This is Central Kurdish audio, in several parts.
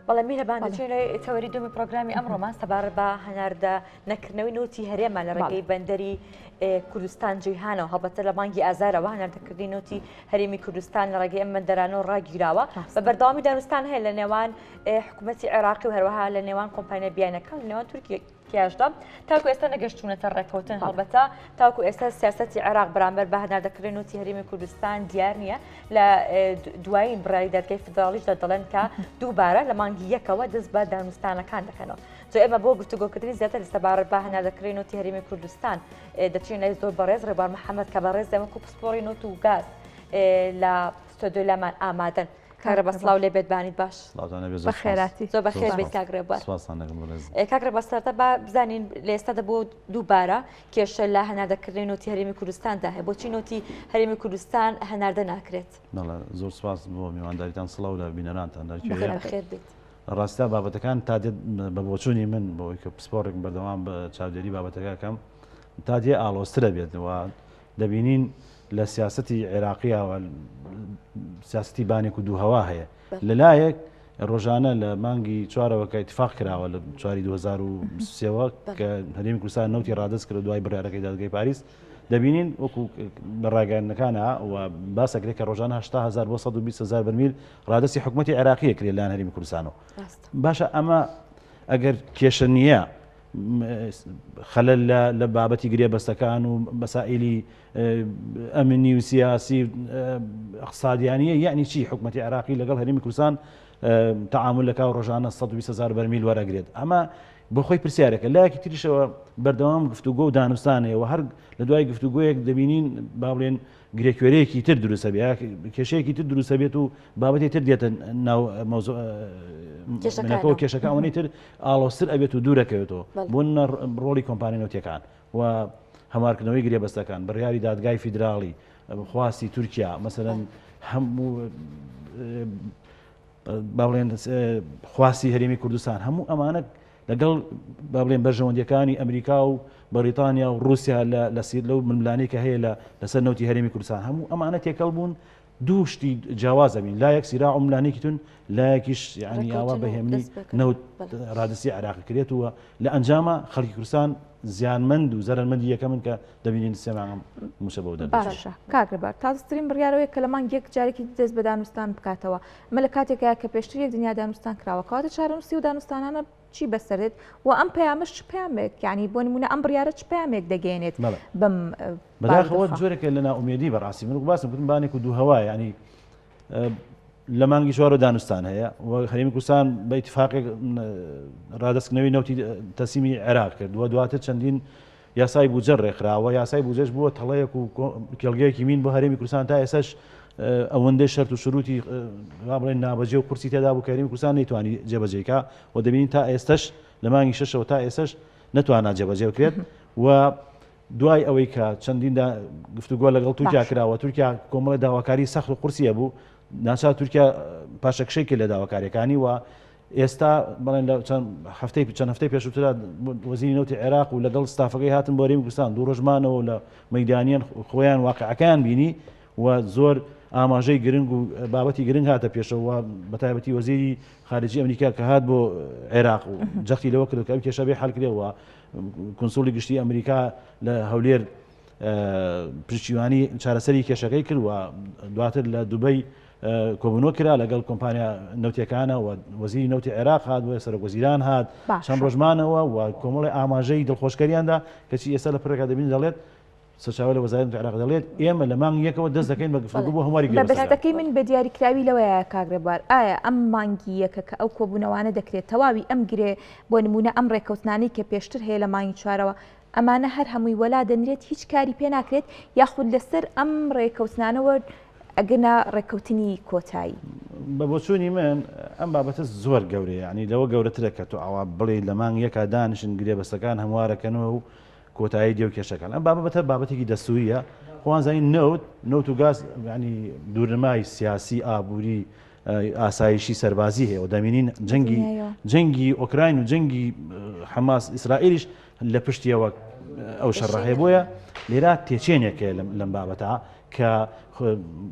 بەڵام میهرەبان دەچێت لە تەوەری دومی پرۆگرامی ئەمڕۆمان سەبارەت بە هەناردە نەکردنەوەی نوتی هەرێمان لە ڕێگەی بەندەری کوردستان جیهانەوە هەڵبەتە لە مانگی ئازارەوە هەناردەکردنی نوتی هەرێمی کوردستان لە ڕێگەی ئەم بەندەرانەوە ڕاگیراوە بە بەردەوامی دانوستان هەیە لە نێوان حکوومەتی عێراقی و هەروەها لە نێوان کۆمپانیا بیانەکە لە نێوان تورکیاشدا تاکو ئێستا نەگەشتوونەتە ڕێکەوتن هەڵبەتە تاکو ئێستا سیاسەتی عێراق بەرامبەر بە هەناردەکردنی نوتی هەرێمی کوردستان دیار نییە لە دوایین بڕیاری دادگای فدرالیشدا دەڵێن کە دووبارە لە مانگی یەکەوە دەست بە دانوستانەکان دەکەنەوە. جا ئێمە بۆ گفتوگۆکردنی زیاتر سەبارەت بە هەناردەکردنی نوتی هەرێمی کوردستان دەچین لای زۆر بەڕێز ڕێبوار محەممەد کە بەڕێز دەمەکو پسپۆڕی نوت و گاز لە ستۆدیۆ لامان ئامادەن. کاکرێ بە سڵاو لێ بێت بانیت باش بەخێراتی زۆر بەخێر بێت کاکرێ بوار. کاکرێ بەستەرتە بزانین لە ئێستادا بۆ دووبارە کێشە لە هەناردەکردنی نوتی هەرێمی کوردستاندا هەیە بۆچی نوتی هەرێمی کوردستان هەناردە ناکرێت؟ زۆر سپاس بۆ میوانداریتان سڵاو لە بینەرانتان بەخێر بێت. ڕاستە بابەتەکان تا دێت بە بۆچوونی من بۆی کە پسپۆڕێک بەردەوام بە چاودێری بابەتەکەکەم تا دێ ئاڵۆسترە بێتەوە دەبینین لە سیاسەتی عێراقیەوە سیاستی بانێک و دووهەوا هەیە لەلایەک ڕۆژانە لە مانگی چوارەوە کە ئیتفاق کراوە لە چواری 2023ەوە کە هەرێمی کوردستان نەوتی ڕادست کرد دوای بڕیارەکەی دادگای پاریس دەبینین وەکو لە ڕاگەیاندنەکانە و باسەکرێت کە ڕۆژانە 800,000 بۆ 120,000 بەرمیل ڕادستی حکوومەتی عێراقیە کرێت لایەن هەرێمی کوردستانەوە. باشە ئەمە ئەگەر کێشە نییە خەلەل لە بابەتی گرێبەستەکان و مەسائلی ئەمنی و سیاسی اقتصادیانیە یعنی چی حکوومەتی عێراقی لەگەڵ هەرێمی کوردستان تعامل لەکاو ڕۆژانە 120,000 بەرمیل وەرەگرێت ئەمە بۆ خۆی پرسیارێکە لایەکی تریشەوە بەردەوام گفتوگۆ و دانوستانەوە هەر لە دوای گفتوگۆیەک دەبینین با بڵێن گرێکوێرەیەکی تر دروستە بێت کێشەیەکی تر دروستە بێت و بابەتی تر دێتە ناو مەوزوعەکە کێشەکە ئەوەی تر ئاڵۆستر ئەبێت و دوورەکەوێتەوە بۆ ڕۆڵی کۆمپانیای نەوتیەکان و هەمارکردنەوەی گرێبەستەکان بڕیاری دادگای فیدراڵی خواستی تورکیا مەسەلەن هەموو با بڵێن خواستی هەرێمی کوردستان هەموو ئەمانە لەگەڵ با بڵێن بەرژەوەندیەکانی ئەمریکا و بەریتانیا و رووسیا لە لەو ململانەی کە هەیە لەسەر نەوتی هەرێمی کوردستان هەموو ئەمانە تێکەڵ بوون دوو شتی جیاوازە بین لایەک سیراع و ملانێکی تون لایەکیش یعنی ئاوا بەهێمنی نەوت ڕادستی عێراقی کرێتەوە لە ئەنجامە خەڵکی کوردستان زیانمەند و زەرمەندی یەکە من کە دەبینین سێماغم موشە بەو دەبێت. باشە کاکرێبار تازەترین بڕیارەوەی کە لە مانگ یەک جارێکی دەست بە دانوستان بکاتەوە مە لە کاتێکە کە پێشتر یەک دنیا دانوستان کراوە کەواتە چارەنووسی و دانوستانانە چی بەسەرێت و ئەم پەیامش چ پەیامێک یعنی بۆ نمونە ئەم بڕیارە چ پەیامێک دەگەێنێت بەم بەداخەوە جۆرێکە لە ناومێدی بەڕاستی من باسم کردم بانێک و دووهەوا ینی لە مانگی چوار دانوستان هەیە و هەرێمی کوردستان بە ئیتفاقێک ڕادستکردنەوەی نەوتی تەسیمی عێراق کرد و دواتر چەندین یاسای بودجە ڕێکخراوە یاسای بودجەش بووە تەڵەیەک و کێڵگەیەکی مین بۆ هەرێمی کوردستان تا ئێساش ئەوەندەی شەرت و شروتی بڵێن نابەجێ و قورسی تێدا بوو کە هەرێمی کوردستان نەیتوانی جێبەجێکا و دەبینین تا ئێستش لە مانگی شەشەوە تا ئێستش نەتوانات جێبەجێ بکرێت و دوای ئەوەی کە چەندین گفتوگۆ لەگەڵ تورکیا کراوە تورکیا کۆمەڵی داواکاری سەخت و قورسیە بوو ناچار تورکیا پاشەکشەی کرد لە داواکاریەکانی و ئێستا بڵێن لە چەند هەفتەی پێشووترا وەزیری نەوتی عێراق و لەگەڵ ستافەکەی هاتن بۆ هەرێمی کوردستان دوو ڕۆژمانەوە لە مەیدانیان خۆیان واقعەکان بینی و زۆر ئاماژەی گرنگ و بابەتی گرنگ هاتە پێشەوە بەتایبەتی وەزیری خارجی ئەمریکا کە هات بۆ عێراق و جەختی لەوە کرد کە ئەو کێشە بێ حەل کرێەوە کونسوڵی گشتی ئەمریکا لە هەولێر پشتیوانی چارەسەری کێشەکەی کرد و دواتر لە دوبەی کۆبوونەوە کرا لەگەڵ کۆمپانیا نەوتیەکانە و وەزیری نەوتی عێراق هات بۆ سەرۆکوەزیران هات چەند ڕۆژمانەوە و کۆمەڵی ئاماژەی دڵخۆشکەریاندا کەچی ئێستا لە پڕێکا دەبین دەڵێت سەرچاوی لە وەزارەتی عێراق دەڵێت ئێمە لە مانگ یەکەوە دەست دەکەین بە گفتوگۆ بۆ هەمواری بەبەستەکەی من بە دیاریکراوی لەوەیە کاگرێبار ئایا ئەم مانگی یەکە کە ئەو کۆبوونەوانە دەکرێت تەواوی ئەم گرێ بۆ نمونە ئەم ڕێکەوتنانەی کە پێشتر هەیە لە مانگی چوارەوە ئەمانە هەر هەمووی وەلا دەنرێت هیچ کاری پێ ناکرێت یاخود لەسەر ئەم ڕێکەوتنانەوە ئەگەنا ڕێکەوتنی کۆتایی بە بۆچوونی من ئەم بابەتە زۆر گەورەیە ینی لەوە گەورەترە کە تۆ ئەوە بڵێ لە مانگ یەکا دانیشن گرێبەستەکان هەموارەکەنەوە و کۆتایی دێو کێشەکان ئەم بابەتە بابەتێکی دەسوویە خوانزانی نەوت و گاز ینی دوورنمای سیاسی ئابووری ئاسایشی سەربازی هەیە و دەمینین جەنگی ئۆکراین و جەنگی حەماس ئیسرائیلیش لە پشتیەوە ئەو شەڕە هەیە بۆیە لێرا تێچێنێکە لەم بابەتە کە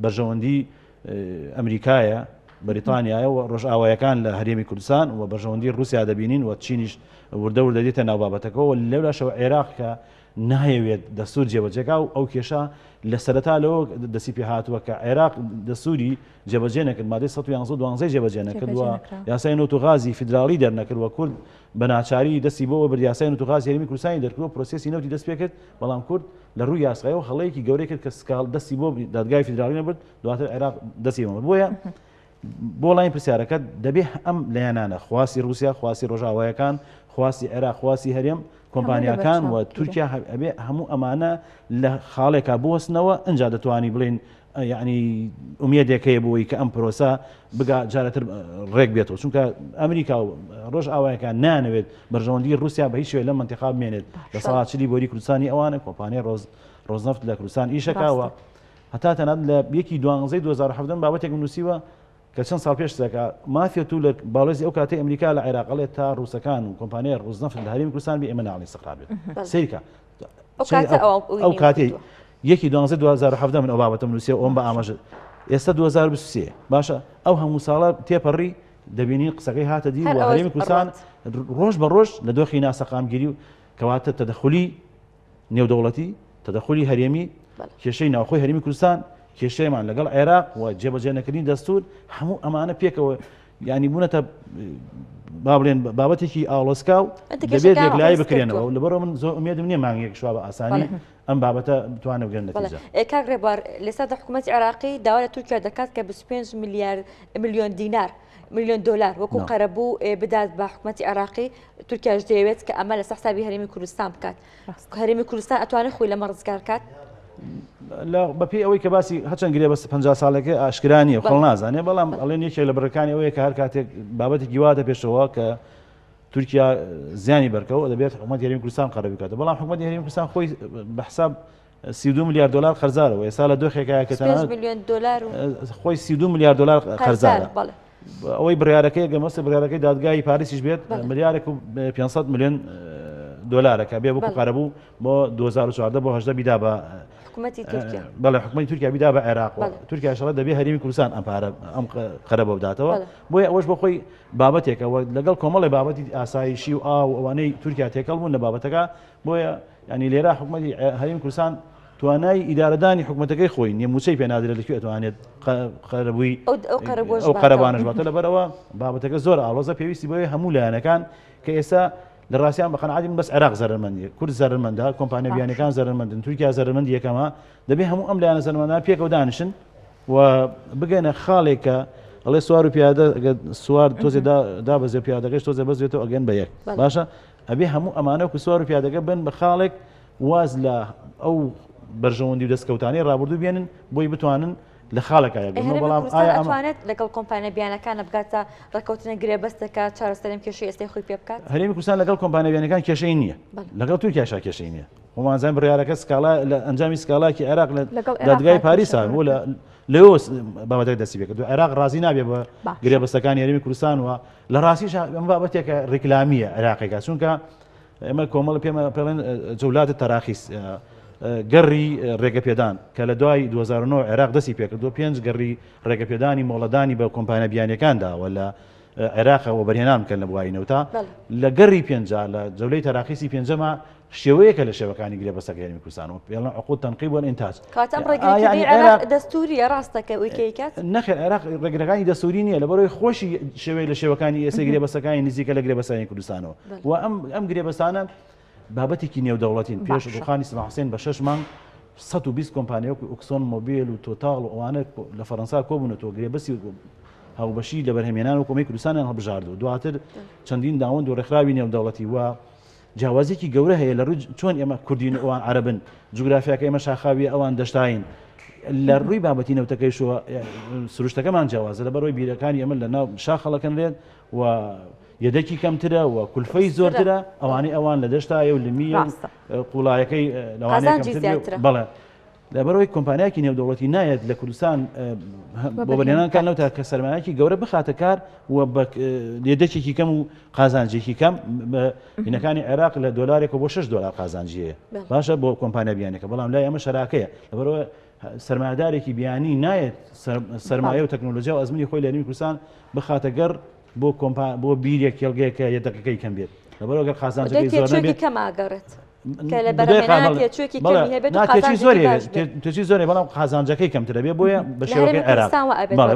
بەرژەوەندی ئەمریکایە بریتانیایە و ڕۆژئاوایەکان لە هەرێمی کوردستان و بەڕژەوەندی رووسیا دەبینین و چینیش وردە دەدێتە ناو بابەتەکەەوە لەولاشەوە عێراق کە نایەوێت دەستور جێبەجێکا و ئەو کێشە لە سەرەتا لەوە دەسی پێ هاتووە کە عێراق دەسووری جێبەجێ نەکرد مادەی 112 جێبەجێ نەکردووە یاسای نەوتوغازی فیدراڵی دەرنەکردوە کورد بە ناچاری دەستی بۆەوە بر یاسای نەوتوغاز هەرێمی کوردستانی دەرکردەوە پرۆسێسی نەوتی دەست پێ کرد بەڵام کورد لە ڕووی یاسایەوە هەڵەیەکی گەورەی کرد کە سکاڵ دەستی بۆ دادگای فیدراڵی نەبرد دواتر عێراق دەستی بۆ بۆیە بۆ لای پرسیارەکە دەبێ ئەم لایەنانە خواستی رووسیا خواستی ڕۆژئاوایەکان خواستی عێراق خواستی هەرێم کۆمپانیاکان و تورکیا ئەبێ هەموو ئەمانە لە خاڵێکا بوەستنەوە ئەنجا دەتوانی بڵین یعنی ئومێدێکەیە بۆی کە ئەم پرۆسە بگا جارەتر ڕێک بێتەوە چونکە ئەمریکا و ڕۆژئاوایەکان نانەوێت بەرژەوەندی رووسیا بە هیچ شوێ لە منتیقا بمێنێت لە سەڵاتچلی بۆری کوردستانی ئەوانە کۆمپانیای ڕۆزنەفت لە کوردستان ئیشەکەوە هەتا تەنات لە 2017 بابەتێک نووسیوە کە چەند ساڵ پێش دەکا مافێت و لە باڵێزی ئەو کاتەی ئەمریکا لە عێراقڵێت تا ڕووسەکان و کۆمپانیای ڕۆزنەفت لە هەرێمی کوردستان بێ ئێمە ناڵی سەقرار بێت سەیرکە ئەو کاتەی 2017 من ئەو بابەتە نووسیە ئەوم بە ئاماژە ئێستا 2023 باشە ئەو هەموو ساڵە تێپەڕی دەبینی قسەکەی هاتە دی و هەرێمی کوردستان ڕۆژ بە ڕۆژ لە دۆخی ناسەقامگیری و کەواتە تەدەخلی نێودەوڵەتی تەدەخلی هەرێمی کێشەی ناوخۆی هەرێمی کوردستان کێشەیەمان لەگەڵ عێراق و جێبەجێ نەکردنی دەستور هەموو ئەمانە پێکەوە ینی بوونەتە با بڵێن بابەتێکی ئاڵۆسکا و دەبێت لێکلایی بکرێنەوە و لەبەرەوە من زۆر ئومێدم نییە مانگێک شوا بە ئاسانی ئەم بابەتە بتوانە بگەن نەتیجە. کاک ڕێبوار لەسەر حکوومەتی عێراقی داوا لە تورکیا دەکات کە 25 میلیۆن دینار میلیۆن دلار وەکو قەرەبوو بدات بە حکوومەتی عێراقی تورکیاش دەیەوێت کە ئەمە لە حسابی هەرێمی کوردستان بکات هەرێمی کوردستان ئەتوانێت خۆی لەمە ڕزگار کات بەپی ئەوەی کە باسی هەچەند گرێ بەس 50 ساڵێکی ئاشکرانیە خۆڵ نازانێ بەڵام ئەڵێن یەکێک لە بڕەکانی ئەوەیە کە هەر کاتێک بابەتێکی واتە پێشەوە کە تورکیا زیانی بەرکەوە دەبێت حکوومەتی هەرێمی کوردستان قەرەبی بکاتە بەڵام حکوومەتی هەرێمی کوردستان خۆی بە حساب 32 میلیارد دلار خەرزارەوە ئێستا لە دۆخێکایە کە تەنانەت میلیۆن دلار خۆی 32 میلیارد دلار خەرزارە ئەوەی بڕیارەکەی گەمەستە بڕیارەکەی دادگای پاریسیش بێت ملیارێک و 500 میلیۆن دلارەکە بێ بۆ قەرەبوو بۆ 2014 بۆ 18 بیدا بە حکوومەتی تورکیا بەڵێ حکوومەتی تورکیا بیدا بە عێراق تورکیا ئینشاڵڵا دەبێ هەرێمی کوردستان ئەم قەرەبە بداتەوە بۆیە ئەوەش بۆ خۆی بابەتێکەوە لەگەڵ کۆمەڵی بابەتی ئاسایشی و ئاو ئەوانەی تورکیا تێکەڵ بوون لە بابەتەکە بۆیە ینی لێرە حکوومەتی هەرێمی کوردستان توانای ئیدارەدانی حکوومەتەکەی خۆی نیە موچەی پێ نادرێت لەکوێ ئەتوانێت قەرەبووی ئەو قەرەبانش باتە لەبەرەوە بابەتەکە زۆر ئاڵۆزە پێویستی بۆیە هەموو لایەنەکان کە ئێستا لە ڕاستیان بە قەنەعەتیم بەس عێراق زەرمەندیە کورد زەرمەندە کۆمپانیا بیانەکان زەرمەندن تورکیا زەرمەندی یەکەمە دەبێت هەموو ئەم لایەنە زەرمەندان پێکەوە دانیشن و بگەنە خاڵێکە ئەڵێ سوار و پیادە سوار تۆزێ دابەزێ پیادەکەش تۆزێ بەزێتەوە ئەگەن بە یەک باشە ئەبێ هەموو ئەمانە و سوار و پیادەکە بن بە خاڵێک واز لە ئەو بەرژەوەندی و دەستکەوتانی ڕابردوو بێنن بۆی بتوانن لە خاڵەکایە بەڵام ئەتوانێت لەگەڵ کۆمپانیا بیانەکانە بگاتە ڕێکەوتنە گرێبەستەکە چارەسەرم کێشەی ئێستای خۆی پێ بکات هەرێمی کوردستان لەگەڵ کۆمپانیا بیانەکان کێشەی نییە لەگەڵ تورکیاشا کێشەی نییە ومانزان بڕیارەکە سکاڵا لە ئەنجامی سکاڵاکی عێراق لە دادگای پاریسا بۆ لەوە بابەتێک دەستی پێ کردو عێراق ڕازی نابێ بە گرێبەستەکانی هەرێمی کوردستان و لە ڕاستیش ئەم بابەتێکە ڕێکلامیە عێراقێکا چونکە ئێمە کۆمەڵ پێمە پێڵێن جەولاتە تەراخیس گەڕی ڕێگەپێدان کە لە دوای 2009 عێراق دەستی پێکردو 5 گەڕی ڕێگەپێدانی مۆڵەدانی بە کۆمپانیا بیانەکانداوە لە عێراقەوە بەرهێنان بکەن لە بووینەوەتا لە گەڕی پێنجا لە جەولەی تەراخیسی پێنجەمە شێوەیەکە لە شێوەکانی گرێبەستەکە هەرێمی کوردستانەوە پێڵێن عقود تەنقیب والئینتاج کاتەم ڕێگەکردنی عێراق دەستوریە ڕاستەکە ویکیکات نەخێر عێراق ڕێگەکانی دەستوری نییە لەبەرەوەی خۆشی شێوەی لە شێوەکانی ئێستا گرێبەستەکانی نزیکە لە گرێبەستانی کوردستانەوە و ئەم گرێبەستانە بابەتێکی نێودەوڵەتین پێش ڕوخانی سەدام حوسێن بە 6 مانگ 120 کۆمپانیا وەکو ئۆکسۆن مۆبیل و تۆتاڵ و ئەوانە لە فەڕەنسا کۆبوونەوە گرێبەستی هاوبەشی لە بەرهەمێنان و کۆمەڵی کوردستانیان هەڵبژاردووە دواتر چەندین داوەند و ڕێکخراوی نێودەوڵەتی وە جیاوازێکی گەورە هەیە لە ڕووی چۆن ئێمە کوردین ئەوان عەرەبن جوگرافیاکە ئێمە شاخاوی ئەوان دەشتاین لە ڕووی بابەتی نەوتەکەیشەوە سروشتەکەمان جیاوازە لەبەرەوەی بیرەکانی ئەمە لە ناو شاخەڵەکەنرێت و یەدەکی کەمترە و کولفەی زۆرترە ئەوانەی ئەوان لە دەشتایە و لمیە قوڵایەکەی لەوانەیە بەڵێ لەبەرەوەی کۆمپانیاکی نێودەوڵەتی نایەت لە کوردستان بۆ بەرهێنانکان نەوتە کە سەرمایەکی گەورە بخاتە کار و لێدەچێکی کەم و قازانجێکی کەم بینەکانی عێراق لە دۆلارێک بۆ 6 دلار قازانجیەیە باشە بۆ کۆمپانیا بیانەکە بەڵام لای ئەمە شەراکەیە لەبەرەوە سەرمایه‌دارێکی بیانی نایەت سەرمایە و تەکنۆلۆژیا و ئەزمموی خۆی لە هەرێمی کوردستان بخاتە گەڕ بۆ بیرێک کێڵگەیەکە یەدەقەکەی کەم بێت لەبەرەوە گەر خازانجەکەی زۆر نەبێت کەم ئاگەڕێت کە لە بەرهەمهێنان تێچوویەکی کەمی هەبێت و تێچی زۆری قازانجێکی باش بێت. تێچی زۆری بەڵام خازانجەکەی کەمترە بێ بۆیە بە شێوەکەی عێراق کوردستان وا ئەبێت بەڵێ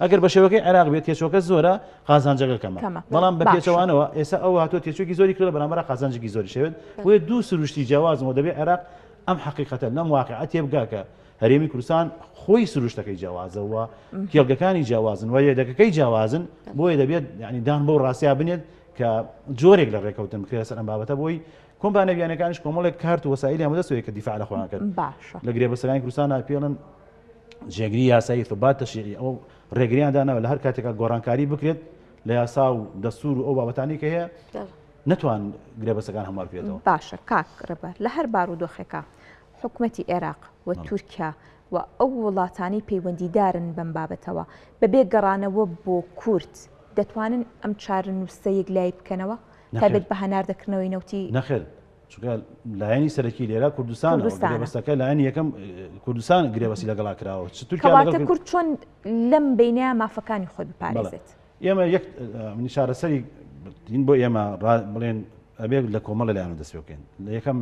ئەگەر بە شێوەکەی عێراق بێت تێچۆکە زۆرە خازانجەکە کەمە بەڵام بە پێچەوانەوە ئێستا ئەو هاتووە تێچووکی زۆری کردە بەرامبەر خازانجێکی زۆری شەوێت بۆیە دوو سروشتی جیاوازەوە دەبێت عێراق ئەم حقیقەتە لەم واقعە تێبگا کە هەرێمی کوردستان خۆی سروشتەکەی جیاوازەوە کێڵگەکانی جیاوازن و یەدەکەکەی جیاوازن بۆیە دەبێت یعنی دان بەو ڕاستیا بنێت کە جۆرێک لە ڕێکەوتن بکرێت سەر ئەم بابەتە بۆی کۆمپانیا بیانەکانیش کۆمەڵێک کارت و وەسایلی هەمەدەستەوەی کە دیفاع لە خۆیان کرد لە گرێبەسەرانی کوردستان پێڵن جێگری یاسایی ثبات تەشریعی ئەو ڕێگریان داناوە لە هەر کاتێکە گۆڕانکاری بکرێت لە یاسا و دەستور و ئەو بابەتانی کە هەیە نەتوان گرێبەسەکان هەموار بێتەوە. باشە کاک ڕێبەر لە هەر بارودۆخێکە حکوومەتی عێراق و تورکیا و ئەو وڵاتانی پەیوەندیدارن بەم بابەتەوە بەبێ گەڕانەوە بۆ کورد دەتوانن ئەم چارەنووسە یەکلای بکەنەوە تایبەت بە هەناردەکردنەوەی نەوتی نەخێر چونکە لایەنی سەرەکی لێرە کوردستان گرێبەستەکە لایەنی یەکەم کوردستان گرێبەسی لەگەڵا کراوە کەواتە کورد چۆن لەم بینەیە مافەکانی خۆی بپارێزێت. ئێمە یەک نیشارەسەری بۆ ئێمە بڵێن ئەبێ لە کۆمەڵ لایەنە دەست پێ بکەین لە یەکەم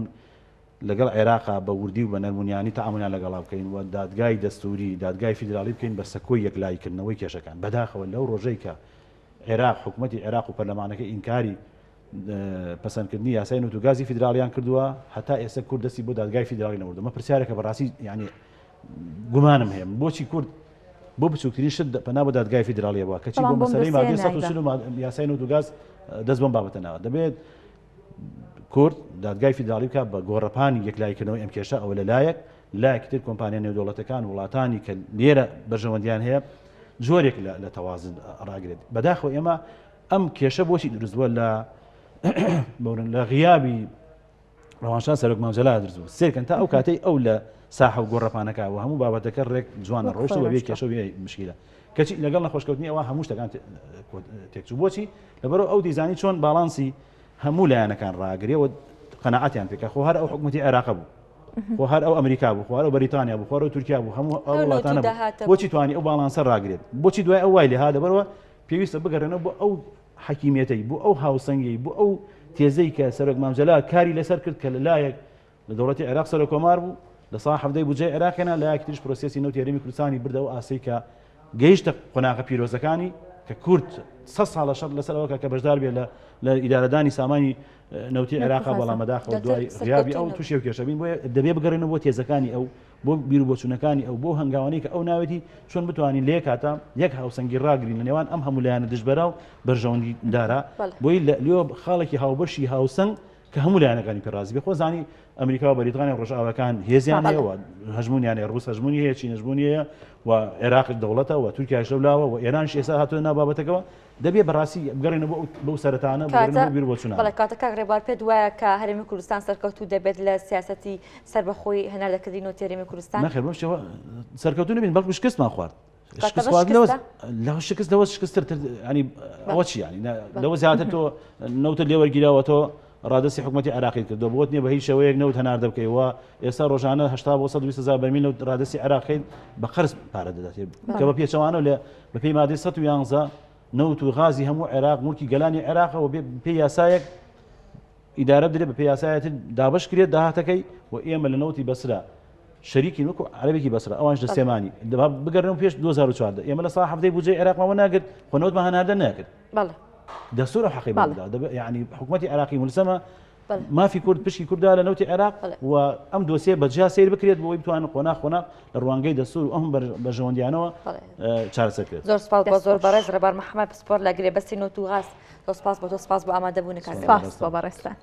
لەگەڵ عێراقا بە وردی و بە نەرمونیانی تەعاملیان لەگەڵا بکەین و دادگای دەستوری دادگای فیدرالی بکەین بە سەکۆی یەکلایکردنەوەی کێشەکان بەداخەوە لەو ڕۆژەی کە عێراق حکوومەتی عێراق و پەرلەمانەکە ئینکاری پەسەندکردنی یاسای نەوتوگازی فیدرالیان کردووە هەتا ئێستا کورد دەستی بۆ دادگای فیدرالی نەوردە مە پرسیارێکە بەڕاستی یعنی گومانم هەیە بۆچی کورد بۆ بچووکترین شت پەنا بۆ دادگای فیدرالیە بووە کەچی بۆ مەسەلەی مادەی 130 یاسای نەوتوگاز دەست بۆم بابەتە ناوە دەبێت کورد دادگای فیدرالی بکات بە گۆڕەپانی یەکلایکردنەوەی ئەم کێشە ئەوە لەلایەک لایەکتر کۆمپانیا نێودەوڵەتەکان وڵاتانی کە لێرە بەرژەوەندیان هەیە جۆرێک لە تەوازن ڕاگرێت بەداخەوە ئێمە ئەم کێشە بۆچی دروستبووە لە غیابی ڕەوانشان سەرۆک مامزەلا دروستبوو سێرکەن تا ئەو کاتەی ئەو لە ساحە و گۆڕەپانەکە و هەموو بابەتەکە ڕێک جوانە ڕۆیشتە بە بێ کێشە و بێ مشکلە کەچی لەگەڵ نەخۆشکەوتنی ئەوە هەموو شتەکان تێکچوو بۆچی لەبەرەوە ئەو دیزانی چۆن باڵانسی هەموو لایەنەکان ڕاگرێ و قەناعەتیان پێکە خۆ هەر ئەو حکوومەتی عێراق بوو خۆ هەر ئەو ئەمریکا بوو خۆ هەر ئەو بەریتانیا بوو خۆ هەر ئەو تورکیا بوو هەموو ئەو وڵاتانە بۆچی توانی ئەو باڵانسە ڕاگرێت بۆچی دوای ئەو وای لێ هادەبەرەوە پێویستە بگەڕێنەوە بۆ ئەو حەکیمیەتەی بۆ ئەو هاوسەنگی بۆ ئەو تێزەی کە سەرۆک مامزەلا کاری لەسەر کرد کە لەلایەک لە دەوڵەتی عێراق سەرۆک کۆمار بوو لە ساڵ حەڤدەی بوجەی عێراقێنە لایەکی تریش پرۆسێسی نەوتی هەرێمی کوردستانی بردەوە ئاسەی کە گەیشتە قۆناغە پیرۆزەکانی کە کورد 100 ساڵە شەڕ لەسەرەوە کە بەشدار بێت لە ئیدارەدانی سامانی نەوتی عێراقا بەڵامەداخەوە دوای غیابی ئەو تووشی و کێشەبین بۆیە دەبێ بگەڕێنەوە بۆ تێزەکانی ئەو بۆ بیر و بۆچوونەکانی ئەو بۆ هەنگاوانەی کە ئەو ناوێتی چۆن بتوانین لێ کاتە یەک هاوسەنگی ڕاگرین لە نێوان ئەم هەموو لایەنە دژبەرە و بەرژەوەندی دارە بۆی لێ خاڵێکی هاوبەشی هاوسەنگ کە هەموو لایەنەکانی پێڕازی بێ خۆزانی ئەمریکا و بەریتانیا ڕۆژئاوەکان هێزیان هەیە هەژمونیانێ ڕووس هەژمونی هەیە چین هەژمونی هەیە و عێراق دەوڵەتە و تورکیاش لەولاوە و ئێرانش ئێستا هاتووە ناو بابەتەکەەوە دەبێ بەڕاستی بگەڕێنە بەو سەرەتانە بیر بۆ چوونە بەڵێ کاتە کاک ڕێبوار پێت وایە کە هەرێمی کوردستان سەرکەوتوو دەبێت لە سیاسەتی سەربەخۆی هەناردەکردنی نەوتی هەرێمی کوردستان نەخێر بەم شێوە سەرکەوتوو نەبین بەڵکو شکستمان خوارد شکست لەوە شکستتر ینی ئەوە چی ینی لەوە زیاتر تۆ نەوتت لێ وەرگیراوە تۆ ڕادستی حکوومەتی عراقی کردو بۆت نییە بە هیچ شەوەیەک نەوت هەناردە بکەیەوە ئێستا ڕۆژانە 120,000 بەرمیل نەوت ڕادستی عراقیت بە قەرز پارە دەدات کە بە پێچەوانە لە بەپێی مادەی 111 نەوت و غازی هەموو عێراق مولکی گەلانی عێراقەوە پێی یاسایەک ئیدارە بدرێت بە پێی یاسایەتی دابش کرێت داهاتەکەی و ئێمە لە نەوتی بەسرا شەریکی وەکو عەرەبێکی بەسرا ئەوانش لە سێمانی بگەڕێنەوە پێش 2014 ئێمە لە ساڵ حەڤدەی بوجەی عێراقمەوە ناگرت خۆ نەوتمان هەناردە ناکرد دەستور حەقی بەڵدا یعنی حکوومەتی عێراقی ملزەمە مافی کورد پشکی کووردا لە نەوتی عێراق و ئەم دۆسیە بەجیا سیر بکرێت بۆی بتوانن قۆناغ لە ڕوانگەی دەستور و ئەم بەژەوەندیانەوە چارەسەر کرێت. زۆر سپاس بۆ زۆر بەڕێز ڕێبار محەممەد پسپۆر لە گرێبەستی نەوت و غاز زۆر سپاس بۆ تۆ سپاس بۆ ئامادەبوونەکان. سپاس بۆ بەڕێستان.